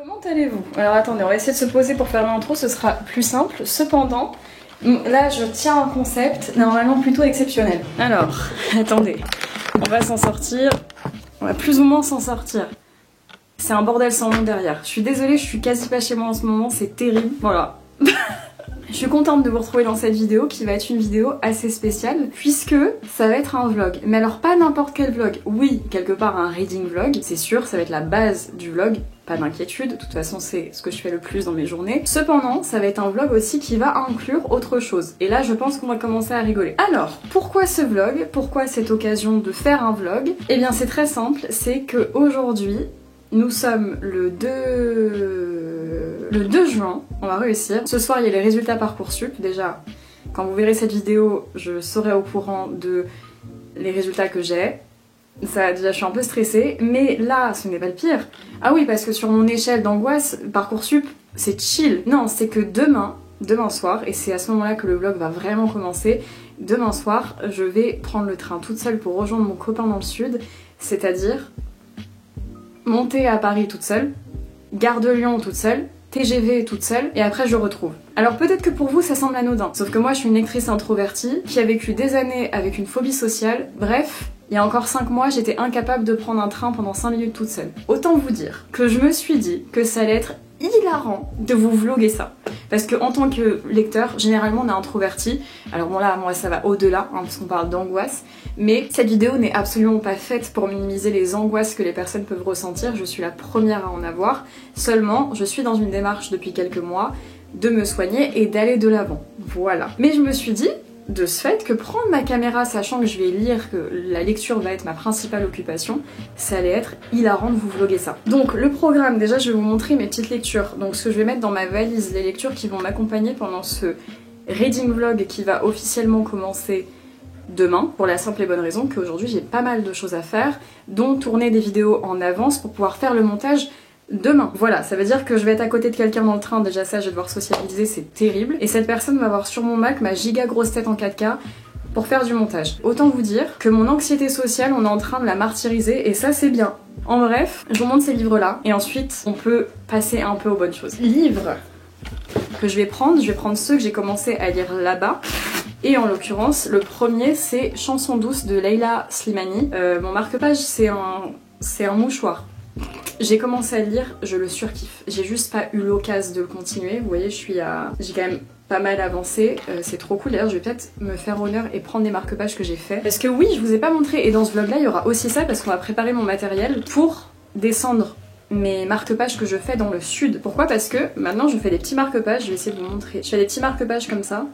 Comment allez-vous? Alors attendez, on va essayer de se poser pour faire l'intro, ce sera plus simple. Cependant, là je tiens un concept normalement plutôt exceptionnel. Alors, attendez, on va s'en sortir, on va plus ou moins s'en sortir. C'est un bordel sans nom derrière. Je suis désolée, je suis quasi pas chez moi en ce moment, c'est terrible. Voilà. Je suis contente de vous retrouver dans cette vidéo qui va être une vidéo assez spéciale puisque ça va être un vlog. Mais alors pas n'importe quel vlog. Oui, quelque part un reading vlog, c'est sûr, ça va être la base du vlog. Pas d'inquiétude, de toute façon c'est ce que je fais le plus dans mes journées. Cependant, ça va être un vlog aussi qui va inclure autre chose. Et là, je pense qu'on va commencer à rigoler. Alors, pourquoi ce vlog? Pourquoi cette occasion de faire un vlog? Eh bien c'est très simple, c'est que aujourd'hui, nous sommes le 2 juin, on va réussir. Ce soir, il y a les résultats Parcoursup. Déjà, quand vous verrez cette vidéo, je serai au courant de les résultats que j'ai. Ça, déjà, je suis un peu stressée, mais là, ce n'est pas le pire. Ah oui, parce que sur mon échelle d'angoisse, Parcoursup, c'est chill. Non, c'est que demain soir, et c'est à ce moment-là que le vlog va vraiment commencer, demain soir, je vais prendre le train toute seule pour rejoindre mon copain dans le sud, c'est-à-dire monter à Paris toute seule, gare de Lyon toute seule, TGV toute seule, et après je retrouve. Alors peut-être que pour vous ça semble anodin, sauf que moi je suis une lectrice introvertie qui a vécu des années avec une phobie sociale, bref, il y a encore 5 mois j'étais incapable de prendre un train pendant 5 minutes toute seule. Autant vous dire que je me suis dit que ça allait être hilarant de vous vlogger ça. Parce que en tant que lecteur, généralement on est introverti. Alors bon là, moi ça va au-delà, hein, parce qu'on parle d'angoisse. Mais cette vidéo n'est absolument pas faite pour minimiser les angoisses que les personnes peuvent ressentir. Je suis la première à en avoir. Seulement, je suis dans une démarche depuis quelques mois de me soigner et d'aller de l'avant. Voilà. Mais je me suis dit, de ce fait, que prendre ma caméra, sachant que je vais lire, que la lecture va être ma principale occupation, ça allait être hilarant de vous vlogger ça. Donc le programme, déjà je vais vous montrer mes petites lectures. Donc ce que je vais mettre dans ma valise, les lectures qui vont m'accompagner pendant ce reading vlog qui va officiellement commencer demain, pour la simple et bonne raison qu'aujourd'hui j'ai pas mal de choses à faire, dont tourner des vidéos en avance pour pouvoir faire le montage demain. Voilà, ça veut dire que je vais être à côté de quelqu'un dans le train, déjà ça je vais devoir sociabiliser, c'est terrible. Et cette personne va avoir sur mon Mac ma giga grosse tête en 4K pour faire du montage. Autant vous dire que mon anxiété sociale, on est en train de la martyriser et ça c'est bien. En bref, je vous montre ces livres là et ensuite on peut passer un peu aux bonnes choses. Livres que je vais prendre ceux que j'ai commencé à lire là-bas. Et en l'occurrence, le premier c'est Chanson douce de Leila Slimani. Mon marque-page c'est un mouchoir. J'ai commencé à le lire, je le surkiffe. J'ai juste pas eu l'occasion de le continuer. Vous voyez, j'ai quand même pas mal avancé. C'est trop cool. D'ailleurs, je vais peut-être me faire honneur et prendre les marque-pages que j'ai fait. Parce que oui, je vous ai pas montré. Et dans ce vlog-là, il y aura aussi ça parce qu'on va préparer mon matériel pour descendre mes marque-pages que je fais dans le sud. Pourquoi? Parce que maintenant, je fais des petits marque-pages. Je vais essayer de vous montrer. Je fais des petits marque-pages comme ça,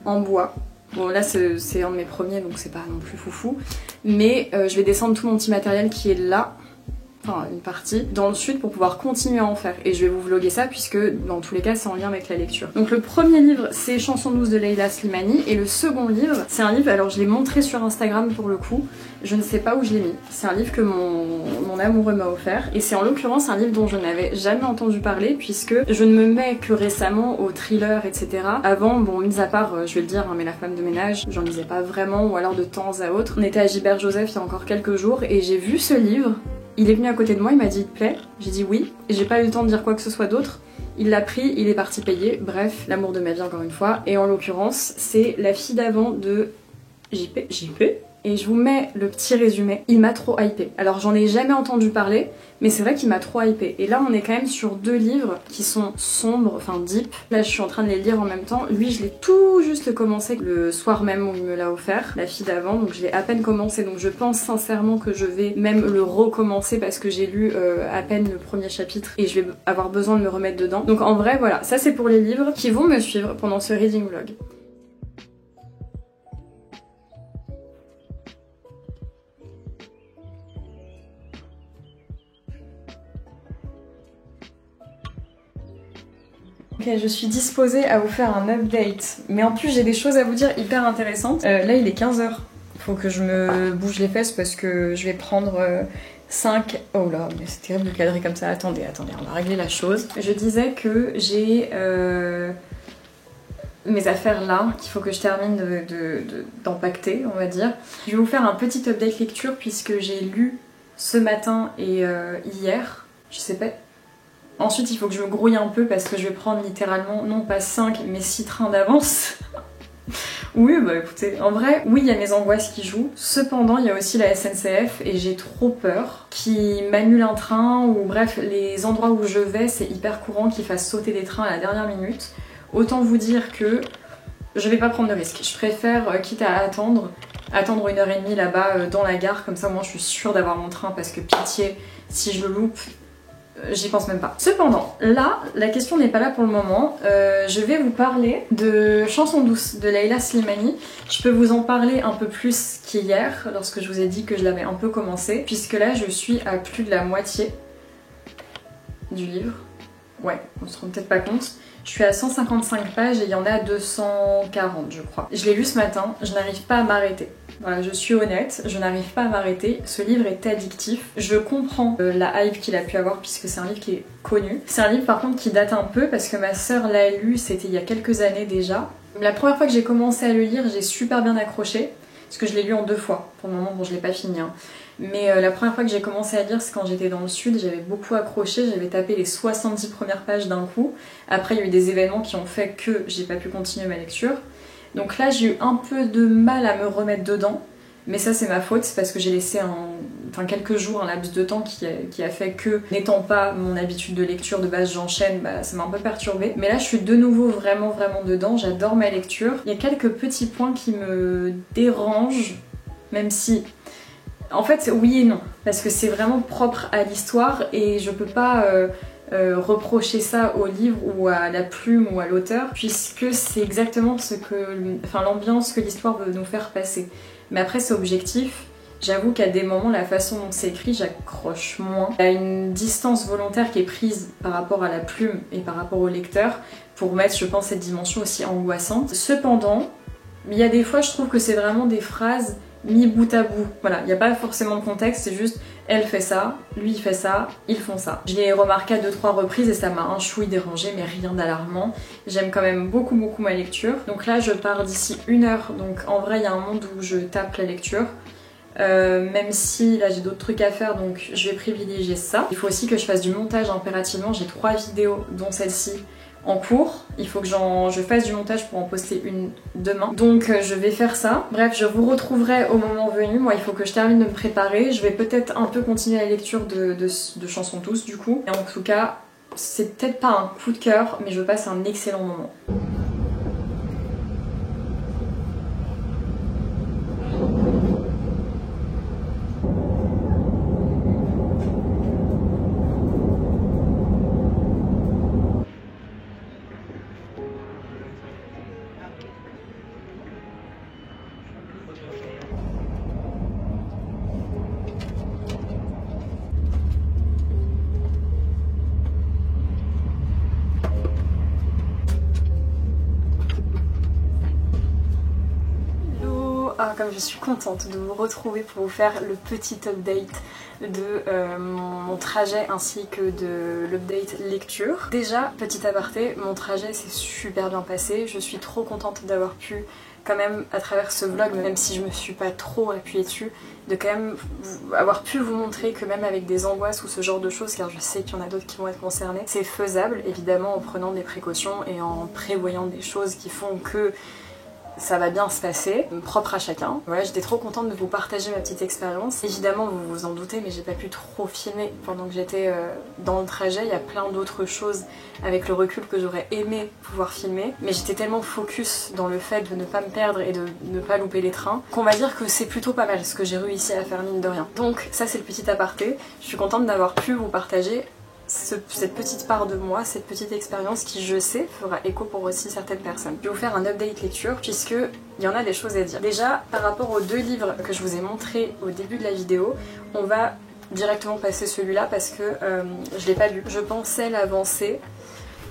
en bois. Bon là c'est un de mes premiers donc c'est pas non plus foufou. Mais je vais descendre tout mon petit matériel qui est là, enfin une partie, dans le sud pour pouvoir continuer à en faire. Et je vais vous vlogger ça puisque dans tous les cas c'est en lien avec la lecture. Donc le premier livre c'est Chanson douce de Leila Slimani. Et le second livre, c'est un livre, alors je l'ai montré sur Instagram pour le coup. Je ne sais pas où je l'ai mis. C'est un livre que mon amoureux m'a offert. Et c'est en l'occurrence un livre dont je n'avais jamais entendu parler puisque je ne me mets que récemment au thriller, etc. Avant, bon, mis à part, je vais le dire, hein, mais La femme de ménage, j'en lisais pas vraiment ou alors de temps à autre. On était à Gilbert Joseph il y a encore quelques jours et j'ai vu ce livre. Il est venu à côté de moi, il m'a dit « il te plaît ?» J'ai dit oui. Et j'ai pas eu le temps de dire quoi que ce soit d'autre. Il l'a pris, il est parti payer. Bref, l'amour de ma vie encore une fois. Et en l'occurrence, c'est La fille d'avant de JP. Et je vous mets le petit résumé. Il m'a trop hypé. Alors j'en ai jamais entendu parler, mais c'est vrai qu'il m'a trop hypé. Et là on est quand même sur 2 livres qui sont sombres, enfin deep. Là je suis en train de les lire en même temps. Lui je l'ai tout juste commencé le soir même où il me l'a offert, La fille d'avant. Donc je l'ai à peine commencé. Donc je pense sincèrement que je vais même le recommencer parce que j'ai lu à peine le premier chapitre et je vais avoir besoin de me remettre dedans. Donc en vrai voilà, ça c'est pour les livres qui vont me suivre pendant ce reading vlog. Ok, je suis disposée à vous faire un update, mais en plus j'ai des choses à vous dire hyper intéressantes. Là il est 15h, faut que je me bouge les fesses parce que je vais prendre 5... Oh là, mais c'est terrible de cadrer comme ça, attendez, on va régler la chose. Je disais que j'ai mes affaires là, qu'il faut que je termine d'empacter, on va dire. Je vais vous faire un petit update lecture puisque j'ai lu ce matin et hier. je sais pas. Ensuite il faut que je me grouille un peu parce que je vais prendre littéralement, non pas 5 mais 6 trains d'avance. Oui bah écoutez, en vrai, oui il y a mes angoisses qui jouent, cependant il y a aussi la SNCF et j'ai trop peur qu'ils m'annulent un train ou bref, les endroits où je vais c'est hyper courant qu'ils fassent sauter des trains à la dernière minute. Autant vous dire que je vais pas prendre de risque, je préfère quitte à attendre 1h30 là-bas dans la gare, comme ça moi je suis sûre d'avoir mon train parce que pitié, si je le loupe, j'y pense même pas. Cependant, là, la question n'est pas là pour le moment. Je vais vous parler de Chansons douces de Leila Slimani. Je peux vous en parler un peu plus qu'hier, lorsque je vous ai dit que je l'avais un peu commencé, puisque là, je suis à plus de la moitié du livre. Ouais, on se rend peut-être pas compte. Je suis à 155 pages et il y en a 240, je crois. Je l'ai lu ce matin, je n'arrive pas à m'arrêter. Voilà, je suis honnête, je n'arrive pas à m'arrêter. Ce livre est addictif. Je comprends la hype qu'il a pu avoir puisque c'est un livre qui est connu. C'est un livre par contre qui date un peu parce que ma sœur l'a lu, c'était il y a quelques années déjà. La première fois que j'ai commencé à le lire, j'ai super bien accroché. Parce que je l'ai lu en 2 fois. Pour le moment, bon, je l'ai pas fini. Hein. Mais la première fois que j'ai commencé à lire, c'est quand j'étais dans le sud, j'avais beaucoup accroché, j'avais tapé les 70 premières pages d'un coup. Après, il y a eu des événements qui ont fait que j'ai pas pu continuer ma lecture. Donc là, j'ai eu un peu de mal à me remettre dedans. Mais ça, c'est ma faute, c'est parce que j'ai laissé quelques jours, un laps de temps qui a fait que, n'étant pas mon habitude de lecture de base, j'enchaîne, bah, ça m'a un peu perturbée. Mais là, je suis de nouveau vraiment dedans, j'adore ma lecture. Il y a quelques petits points qui me dérangent, même si... En fait, oui et non, parce que c'est vraiment propre à l'histoire et je peux pas reprocher ça au livre ou à la plume ou à l'auteur, puisque c'est exactement l'ambiance que l'histoire veut nous faire passer. Mais après, c'est objectif. J'avoue qu'à des moments, la façon dont c'est écrit, j'accroche moins. Il y a une distance volontaire qui est prise par rapport à la plume et par rapport au lecteur pour mettre, je pense, cette dimension aussi angoissante. Cependant, il y a des fois, je trouve que c'est vraiment des phrases mis bout à bout. Voilà, il n'y a pas forcément de contexte, c'est juste elle fait ça, lui il fait ça, ils font ça. Je l'ai remarqué à 2-3 reprises et ça m'a un chouï dérangé, mais rien d'alarmant. J'aime quand même beaucoup ma lecture. Donc là je pars d'ici 1 heure, donc en vrai il y a un monde où je tape la lecture. Même si là j'ai d'autres trucs à faire, donc je vais privilégier ça. Il faut aussi que je fasse du montage impérativement, j'ai 3 vidéos dont celle-ci en cours, il faut que je fasse du montage pour en poster une demain, donc je vais faire ça. Bref, je vous retrouverai au moment venu. Moi il faut que je termine de me préparer, je vais peut-être un peu continuer la lecture de Chansons douces du coup, et en tout cas c'est peut-être pas un coup de cœur mais je passe un excellent moment. Comme je suis contente de vous retrouver pour vous faire le petit update de mon trajet ainsi que de l'update lecture. Déjà, petit aparté, mon trajet s'est super bien passé, je suis trop contente d'avoir pu quand même à travers ce vlog, même si je me suis pas trop appuyée dessus, de quand même avoir pu vous montrer que même avec des angoisses ou ce genre de choses, car je sais qu'il y en a d'autres qui vont être concernés, c'est faisable, évidemment en prenant des précautions et en prévoyant des choses qui font que ça va bien se passer, propre à chacun. Voilà, j'étais trop contente de vous partager ma petite expérience. Évidemment, vous vous en doutez, mais j'ai pas pu trop filmer pendant que j'étais dans le trajet. Il y a plein d'autres choses avec le recul que j'aurais aimé pouvoir filmer. Mais j'étais tellement focus dans le fait de ne pas me perdre et de ne pas louper les trains qu'on va dire que c'est plutôt pas mal ce que j'ai réussi à faire mine de rien. Donc ça c'est le petit aparté. Je suis contente d'avoir pu vous partager cette petite part de moi, cette petite expérience qui, je sais, fera écho pour aussi certaines personnes. Je vais vous faire un update lecture puisque il y en a des choses à dire. Déjà, par rapport aux 2 livres que je vous ai montrés au début de la vidéo, on va directement passer celui-là parce que je l'ai pas lu. Je pensais l'avancer,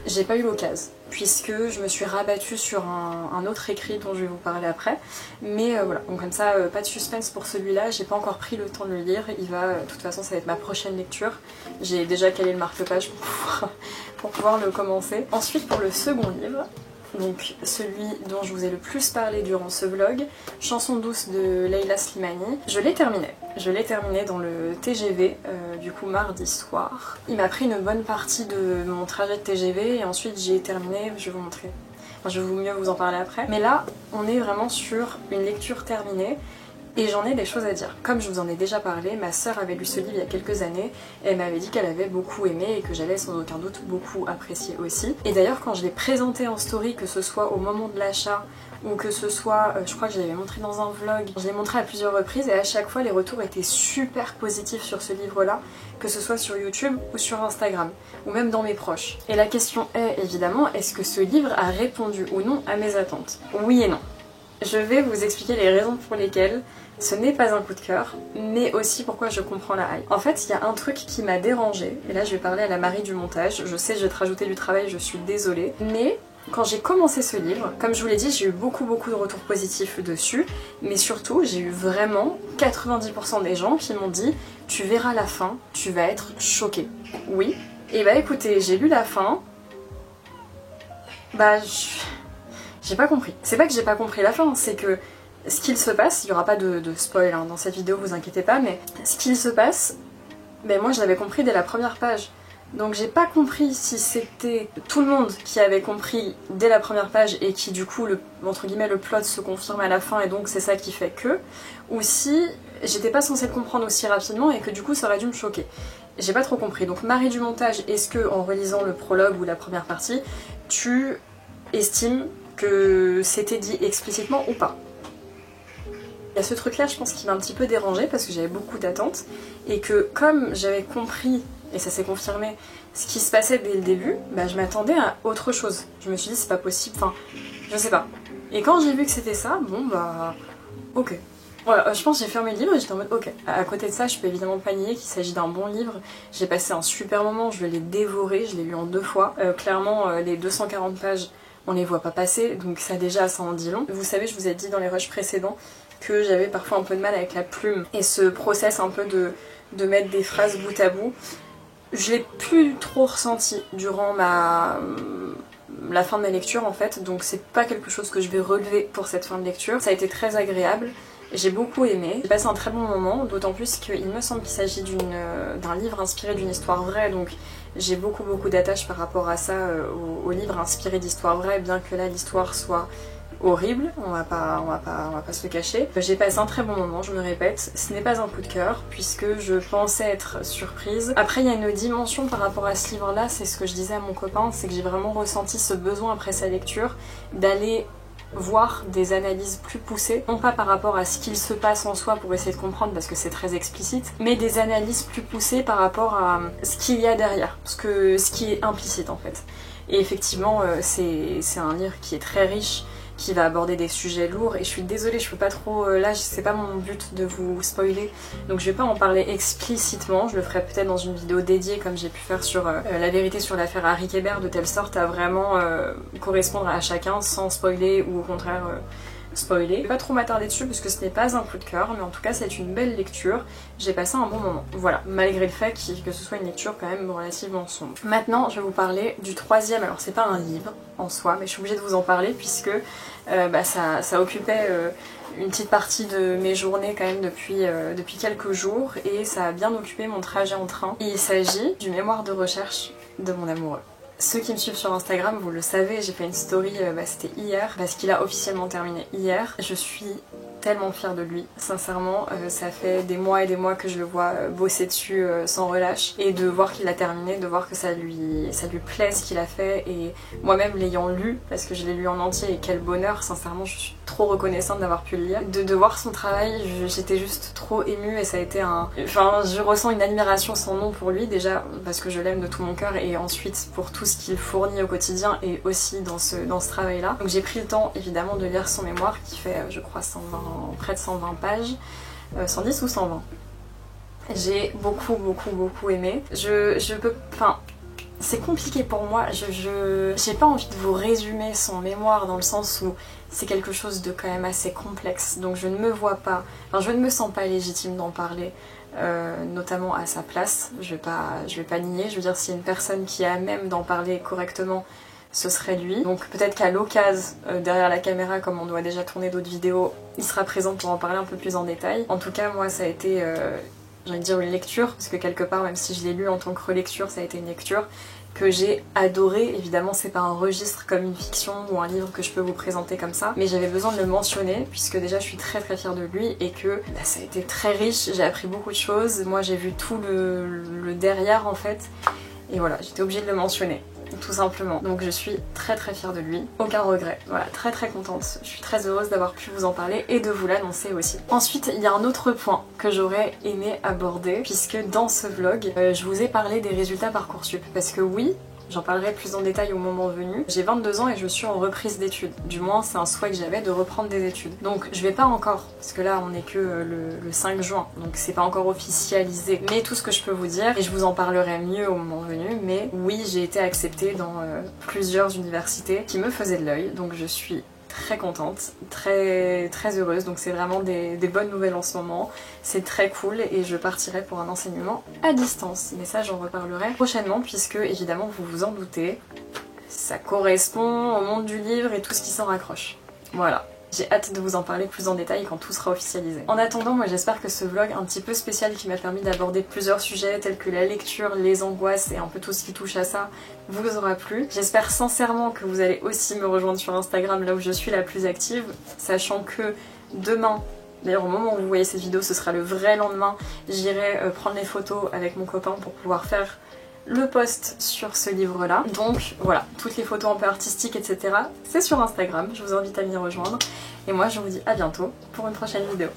j'ai pas eu l'occasion puisque je me suis rabattue sur un autre écrit dont je vais vous parler après. Mais voilà, donc comme ça, pas de suspense pour celui-là, j'ai pas encore pris le temps de le lire, il va, de toute façon ça va être ma prochaine lecture. J'ai déjà calé le marque-page pour pouvoir le commencer. Ensuite pour le second livre, donc celui dont je vous ai le plus parlé durant ce vlog, Chanson douce de Leila Slimani. Je l'ai terminé dans le TGV, du coup mardi soir. Il m'a pris une bonne partie de mon trajet de TGV et ensuite j'ai terminé, je vais vous montrer. Enfin, je vais mieux vous en parler après. Mais là, on est vraiment sur une lecture terminée. Et j'en ai des choses à dire. Comme je vous en ai déjà parlé, ma sœur avait lu ce livre il y a quelques années et elle m'avait dit qu'elle avait beaucoup aimé et que j'allais sans aucun doute beaucoup apprécier aussi. Et d'ailleurs quand je l'ai présenté en story, que ce soit au moment de l'achat ou que ce soit, je crois que je l'avais montré dans un vlog, je l'ai montré à plusieurs reprises et à chaque fois les retours étaient super positifs sur ce livre-là, que ce soit sur YouTube ou sur Instagram, ou même dans mes proches. Et la question est évidemment, est-ce que ce livre a répondu ou non à mes attentes? Oui et non. Je vais vous expliquer les raisons pour lesquelles ce n'est pas un coup de cœur, mais aussi pourquoi je comprends la hype. En fait, il y a un truc qui m'a dérangée, et là je vais parler à la Marie du montage, je sais je vais te rajouter du travail, je suis désolée, mais quand j'ai commencé ce livre, comme je vous l'ai dit, j'ai eu beaucoup de retours positifs dessus, mais surtout j'ai eu vraiment 90% des gens qui m'ont dit « tu verras la fin, tu vas être choquée ». Oui, et bah écoutez, j'ai lu la fin, j'ai pas compris. C'est pas que j'ai pas compris la fin, c'est que ce qu'il se passe, il y aura pas de spoil hein, dans cette vidéo, vous inquiétez pas, mais ce qu'il se passe, ben moi je l'avais compris dès la première page. Donc j'ai pas compris si c'était tout le monde qui avait compris dès la première page et qui du coup, entre guillemets, le plot se confirme à la fin et donc c'est ça qui fait que, ou si j'étais pas censée le comprendre aussi rapidement et que du coup ça aurait dû me choquer. J'ai pas trop compris. Donc Marie du montage, est-ce que en relisant le prologue ou la première partie, tu estimes que c'était dit explicitement ou pas? Il y a ce truc là je pense qui m'a un petit peu dérangée parce que j'avais beaucoup d'attentes et que comme j'avais compris, et ça s'est confirmé, ce qui se passait dès le début, bah je m'attendais à autre chose. Je me suis dit c'est pas possible, enfin je sais pas. Et quand j'ai vu que c'était ça, bon bah ok. Voilà, je pense que j'ai fermé le livre et j'étais en mode ok. À côté de ça, je peux évidemment pas nier qu'il s'agit d'un bon livre. J'ai passé un super moment, je l'ai dévoré, je l'ai lu en 2 fois. Clairement les 240 pages, on les voit pas passer, donc ça déjà ça en dit long. Vous savez, je vous ai dit dans les rushs précédents que j'avais parfois un peu de mal avec la plume et ce process un peu de mettre des phrases bout à bout. Je l'ai plus trop ressenti durant la fin de ma lecture en fait, donc c'est pas quelque chose que je vais relever pour cette fin de lecture. Ça a été très agréable, j'ai beaucoup aimé, j'ai passé un très bon moment, d'autant plus qu'il me semble qu'il s'agit d'un livre inspiré d'une histoire vraie, donc j'ai beaucoup d'attaches par rapport à ça, au livre inspiré d'histoires vraies, bien que là l'histoire soit horrible, on va pas se le cacher. J'ai passé un très bon moment, je me répète, ce n'est pas un coup de cœur puisque je pensais être surprise. Après il y a une dimension par rapport à ce livre là, c'est ce que je disais à mon copain, c'est que j'ai vraiment ressenti ce besoin après sa lecture d'aller voir des analyses plus poussées, non pas par rapport à ce qu'il se passe en soi pour essayer de comprendre parce que c'est très explicite, mais des analyses plus poussées par rapport à ce qu'il y a derrière, ce qui est implicite en fait. Et effectivement c'est un livre qui est très riche, qui va aborder des sujets lourds et je suis désolée, je peux pas trop, là c'est pas mon but de vous spoiler, donc je vais pas en parler explicitement, je le ferai peut-être dans une vidéo dédiée comme j'ai pu faire sur la vérité sur l'affaire Harry Kéber, de telle sorte à vraiment correspondre à chacun sans spoiler ou au contraire spoiler. Je vais pas trop m'attarder dessus parce que ce n'est pas un coup de cœur, mais en tout cas c'est une belle lecture, j'ai passé un bon moment. Voilà, malgré le fait que ce soit une lecture quand même relativement sombre. Maintenant je vais vous parler du troisième, alors c'est pas un livre en soi, mais je suis obligée de vous en parler puisque ça occupait une petite partie de mes journées quand même depuis quelques jours et ça a bien occupé mon trajet en train. Il s'agit du mémoire de recherche de mon amoureux. Ceux qui me suivent sur Instagram, vous le savez, j'ai fait une story, c'était hier, parce qu'il a officiellement terminé hier. Je suis tellement fière de lui, sincèrement, ça fait des mois et des mois que je le vois bosser dessus sans relâche, et de voir qu'il a terminé, de voir que ça lui plaît ce qu'il a fait, et moi-même l'ayant lu, parce que je l'ai lu en entier, et quel bonheur, sincèrement je suis trop reconnaissante d'avoir pu le lire. De voir son travail, j'étais juste trop émue, et ça a été enfin je ressens une admiration sans nom pour lui, déjà parce que je l'aime de tout mon cœur, et ensuite pour tout ce qu'il fournit au quotidien, et aussi dans ce travail-là. Donc j'ai pris le temps évidemment de lire son mémoire, qui fait je crois près de 120 pages, 110 ou 120. J'ai beaucoup aimé. Enfin, c'est compliqué pour moi, j'ai pas envie de vous résumer son mémoire dans le sens où c'est quelque chose de quand même assez complexe, donc je ne me vois pas, enfin je ne me sens pas légitime d'en parler, notamment à sa place, je vais pas nier, je veux dire s'il y a une personne qui est à même d'en parler correctement, ce serait lui. Donc peut-être qu'à l'occasion, derrière la caméra, comme on doit déjà tourner d'autres vidéos, il sera présent pour en parler un peu plus en détail. En tout cas, moi ça a été, j'ai envie de dire une lecture, parce que quelque part, même si je l'ai lu en tant que relecture, ça a été une lecture que j'ai adoré. Évidemment, c'est pas un registre comme une fiction ou un livre que je peux vous présenter comme ça, mais j'avais besoin de le mentionner puisque déjà je suis très fière de lui et que ça a été très riche, j'ai appris beaucoup de choses, moi j'ai vu tout le derrière en fait, et voilà, j'étais obligée de le mentionner. Tout simplement. Donc je suis très fière de lui. Aucun regret. Voilà, très contente. Je suis très heureuse d'avoir pu vous en parler et de vous l'annoncer aussi. Ensuite, il y a un autre point que j'aurais aimé aborder, puisque dans ce vlog, je vous ai parlé des résultats Parcoursup. Parce que oui, j'en parlerai plus en détail au moment venu. J'ai 22 ans et je suis en reprise d'études. Du moins, c'est un souhait que j'avais de reprendre des études. Donc je vais pas encore, parce que là on est que le 5 juin, donc c'est pas encore officialisé. Mais tout ce que je peux vous dire, et je vous en parlerai mieux au moment venu, mais oui, j'ai été acceptée dans plusieurs universités qui me faisaient de l'œil. Donc je suis très contente, très heureuse, donc c'est vraiment des bonnes nouvelles en ce moment, c'est très cool et je partirai pour un enseignement à distance, mais ça j'en reparlerai prochainement puisque évidemment vous vous en doutez, ça correspond au monde du livre et tout ce qui s'en raccroche. Voilà. J'ai hâte de vous en parler plus en détail quand tout sera officialisé. En attendant, moi j'espère que ce vlog un petit peu spécial qui m'a permis d'aborder plusieurs sujets tels que la lecture, les angoisses et un peu tout ce qui touche à ça vous aura plu. J'espère sincèrement que vous allez aussi me rejoindre sur Instagram, là où je suis la plus active, sachant que demain, d'ailleurs au moment où vous voyez cette vidéo, ce sera le vrai lendemain, j'irai prendre les photos avec mon copain pour pouvoir faire le post sur ce livre là. Donc voilà, toutes les photos un peu artistiques etc, c'est sur Instagram, je vous invite à m'y rejoindre et moi je vous dis à bientôt pour une prochaine vidéo.